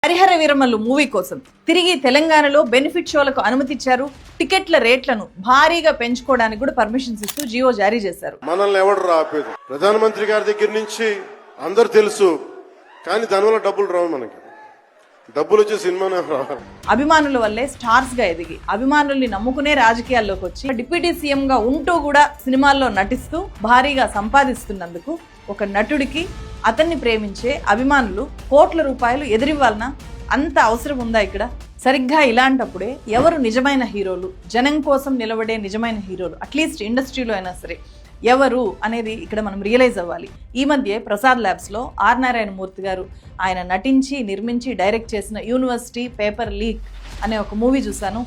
Harihara Veeramallu movie కోసం తిరిగి తెలంగాణలో బెనిఫిట్ షోలకు అనుమతి ఇచ్చారు. టికెట్ల రేట్లను భారీగా పెంచుకోవడానికి కూడా పర్మిషన్స్ ఇస్తూ జియో జారీ చేశారు. మనల్ని ఎవడు ఆపేది? ప్రధానమంత్రి గారి దగ్గర నుంచి అందరు తెలుసు, కానీ దానివల్ల డబ్బులు రావు. మనకి డబ్బులు వచ్చే సినిమానే రావు. అభిమానుల వల్లే స్టార్స్ గా ఎదిగి అభిమానుల్ని నమ్ముకునే రాజకీయాల్లోకి వచ్చి డిప్యూటీ సీఎం గా ఉంటూ కూడా సినిమాల్లో నటిస్తూ భారీగా సంపాదిస్తున్నందుకు ఒక నటుడికి అతన్ని ప్రేమించే అభిమానులు కోట్ల రూపాయలు ఎదిరివ్వాలన్నా అంత అవసరం ఉందా ఇక్కడ? సరిగ్గా ఇలాంటప్పుడే ఎవరు నిజమైన హీరోలు, జనం కోసం నిలబడే నిజమైన హీరోలు, అట్లీస్ట్ ఇండస్ట్రీలో అయినా సరే ఎవరు అనేది ఇక్కడ మనం రియలైజ్ అవ్వాలి. ఈ మధ్య ప్రసాద్ ల్యాబ్స్లో ఆర్ నారాయణ మూర్తి గారు ఆయన నటించి నిర్మించి డైరెక్ట్ చేసిన యూనివర్సిటీ పేపర్ లీక్ అనే ఒక మూవీ చూశాను.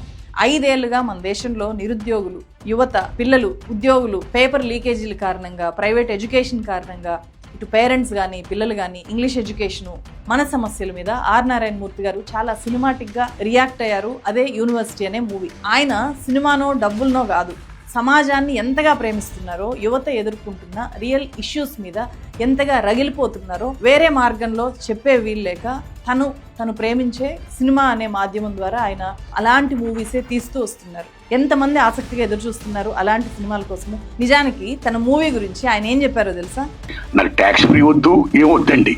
5 ఏళ్లుగా మన దేశంలో నిరుద్యోగులు, యువత, పిల్లలు, ఉద్యోగులు పేపర్ లీకేజీల కారణంగా, ప్రైవేట్ ఎడ్యుకేషన్ కారణంగా, ఇటు పేరెంట్స్ కానీ పిల్లలు కానీ ఇంగ్లీష్ ఎడ్యుకేషను, మన సమస్యల మీద ఆర్ నారాయణ మూర్తి గారు చాలా సినిమాటిక్గా రియాక్ట్ అయ్యారు. అదే యూనివర్సిటీ అనే మూవీ. ఆయన సినిమానో డబ్బులనో కాదు, సమాజాన్ని ఎంతగా ప్రేమిస్తున్నారో, యువత ఎదుర్కొంటున్న రియల్ ఇష్యూస్ మీద ఎంతగా రగిలిపోతున్నారో వేరే మార్గంలో చెప్పే వీల్లేక తను ప్రేమించే సినిమా అనే మాధ్యమం ద్వారా ఆయన అలాంటి మూవీసే తీస్తూ వస్తున్నారు. ఎంతమంది ఆసక్తిగా ఎదురు చూస్తున్నారు అలాంటి సినిమాల కోసము. నిజానికి తన మూవీ గురించి ఆయన ఏం చెప్పారో తెలుసా? నాకు ట్యాక్స్ ఫ్రీ వద్దు, ఏం వద్దండి,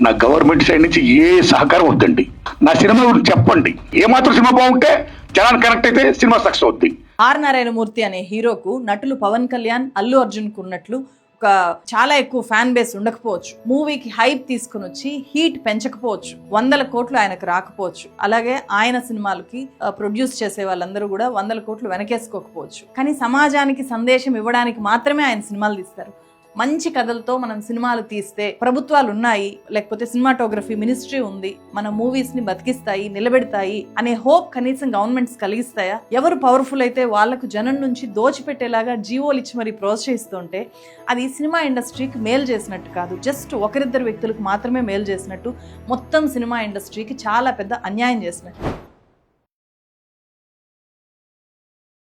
నా గవర్నమెంట్ సైడ్ నుంచి ఏ సహకారం వద్దండి, నా సినిమా గురించి చెప్పండి, ఏమాత్రం సినిమా బాగుంటే జనాన్ని కనెక్ట్ అయితే సినిమా సక్సెస్ అవుద్ది. ఆర్ నారాయణమూర్తి అనే హీరోకు నటులు పవన్ కళ్యాణ్, అల్లు అర్జున్ కున్నట్లు ఒక చాలా ఎక్కువ ఫ్యాన్ బేస్ ఉండకపోవచ్చు, మూవీకి హైప్ తీసుకుని వచ్చి హీట్ పెంచకపోవచ్చు, 100 కోట్లు ఆయనకు రాకపోవచ్చు, అలాగే ఆయన సినిమాలకి ప్రొడ్యూస్ చేసే వాళ్ళందరూ కూడా 100 కోట్లు వెనకేసుకోకపోవచ్చు. కానీ సమాజానికి సందేశం ఇవ్వడానికి మాత్రమే ఆయన సినిమాలు తీస్తారు. మంచి కథలతో మనం సినిమాలు తీస్తే ప్రభుత్వాలు ఉన్నాయి, లేకపోతే సినిమాటోగ్రఫీ మినిస్ట్రీ ఉంది, మన మూవీస్ ని బతికిస్తాయి, నిలబెడతాయి అనే హోప్ కనీసం గవర్నమెంట్స్ కలిగిస్తాయా? ఎవరు పవర్ఫుల్ అయితే వాళ్లకు జనం నుంచి దోచిపెట్టేలాగా జీవోలు ఇచ్చి మరి ప్రోత్సహిస్తుంటే అది సినిమా ఇండస్ట్రీకి మేలు చేసినట్టు కాదు, జస్ట్ ఒకరిద్దరు వ్యక్తులకు మాత్రమే మేలు చేసినట్టు, మొత్తం సినిమా ఇండస్ట్రీకి చాలా పెద్ద అన్యాయం చేసినట్టు.